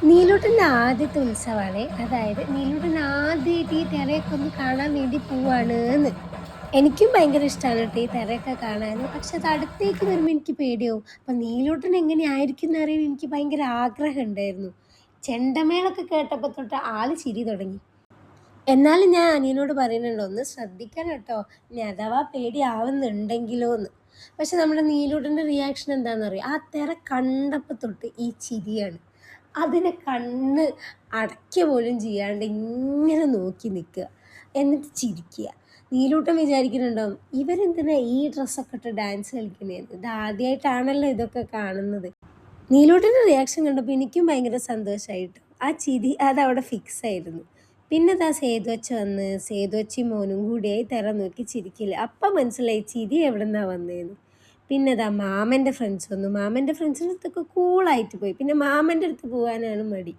നീലൂട്ടൻ്റെ ആദ്യത്തെ ഉത്സവമാണ്. അതായത് നീലൂട്ടൻ ആദ്യമായിട്ട് ഈ തിറയൊക്കെ ഒന്ന് കാണാൻ വേണ്ടി പോവാണ്. എനിക്കും ഭയങ്കര ഇഷ്ടമാണ് കേട്ടോ ഈ തിറയൊക്കെ കാണാൻ. പക്ഷെ അത് അടുത്തേക്ക് വരുമ്പോൾ എനിക്ക് പേടിയാവും. അപ്പം നീലൂട്ടൻ എങ്ങനെയായിരിക്കും എന്നറിയാൻ എനിക്ക് ഭയങ്കര ആഗ്രഹം ഉണ്ടായിരുന്നു. ചെണ്ടമേളൊക്കെ കേട്ടപ്പോൾ തൊട്ട് ആള് ചിരി തുടങ്ങി. എന്നാലും ഞാൻ അനിയനോട് പറയുന്നുണ്ട്, ഒന്ന് ശ്രദ്ധിക്കണം കേട്ടോ, ഇനി അഥവാ പേടിയാവുന്നുണ്ടെങ്കിലോ എന്ന്. പക്ഷെ നമ്മുടെ നീലൂട്ടൻ്റെ റിയാക്ഷൻ എന്താണെന്നറിയോ? ആ തിറ കണ്ടപ്പോൾ തൊട്ട് ഈ ചിരിയാണ്. അതിനെ കണ്ണ് അടയ്ക്കുക പോലും ചെയ്യാണ്ട് ഇങ്ങനെ നോക്കി നിൽക്കുക, എന്നിട്ട് ചിരിക്കുക. നീലൂട്ടൻ വിചാരിക്കുന്നുണ്ടാവും, ഇവരെന്തിനാ ഈ ഡ്രസ്സൊക്കെ ഇട്ട് ഡാൻസ് കളിക്കണേന്ന്, ഇത് ആദ്യമായിട്ടാണല്ലോ ഇതൊക്കെ കാണുന്നത്. നീലൂട്ടൻ്റെ റിയാക്ഷൻ കണ്ടപ്പോൾ എനിക്കും ഭയങ്കര സന്തോഷമായിട്ടു. ആ ചിരി അതവിടെ ഫിക്സ് ആയിരുന്നു. പിന്നെ സേതുവച്ച വന്ന് സേതുവച്ചി മോനും കൂടിയായി തിറ നോക്കി ചിരിക്കില്ല. അപ്പം മനസ്സിലായി ചിരി എവിടെ നിന്നാണ് വന്നതെന്ന്. പിന്നെ മാമൻ്റെ ഫ്രണ്ട്സ് വന്നു. മാമൻ്റെ ഫ്രണ്ട്സിൻ്റെ അടുത്തൊക്കെ കൂളായിട്ട് പോയി. പിന്നെ മാമൻ്റെ അടുത്ത് പോകാനാണ് മടി.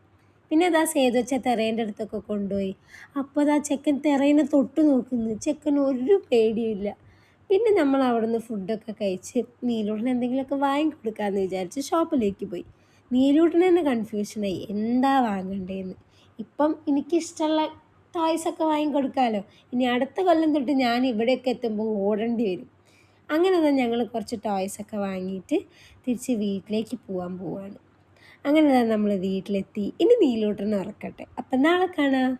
പിന്നെ സേതുവച്ച തിറേൻ്റെ അടുത്തൊക്കെ കൊണ്ടുപോയി. അപ്പോൾ ചെക്കൻ തിറേനെ തൊട്ട് നോക്കുന്നു. ചെക്കന് ഒരു പേടിയുമില്ല. പിന്നെ നമ്മൾ അവിടെ നിന്ന് ഫുഡൊക്കെ കഴിച്ച് നീലൂട്ടന് എന്തെങ്കിലുമൊക്കെ വാങ്ങിക്കൊടുക്കാമെന്ന് വിചാരിച്ച് ഷോപ്പിലേക്ക് പോയി. നീലൂട്ടന് തന്നെ കൺഫ്യൂഷനായി എന്താ വാങ്ങണ്ടേന്ന്. ഇപ്പം എനിക്കിഷ്ടമുള്ള ടോയ്സൊക്കെ വാങ്ങിക്കൊടുക്കാമല്ലോ. ഇനി അടുത്ത കൊല്ലം തൊട്ട് ഞാൻ ഇവിടെയൊക്കെ എത്തുമ്പോൾ ഓടേണ്ടി വരും. അങ്ങനെ ഞങ്ങൾ കുറച്ച് ടോയ്സൊക്കെ വാങ്ങിയിട്ട് തിരിച്ച് വീട്ടിലേക്ക് പോവാണ്. അങ്ങനെ നമ്മൾ വീട്ടിലെത്തി. ഇനി നീലൂട്ടനെ ഉറക്കട്ടെ. അപ്പം നാളെ കാണാം.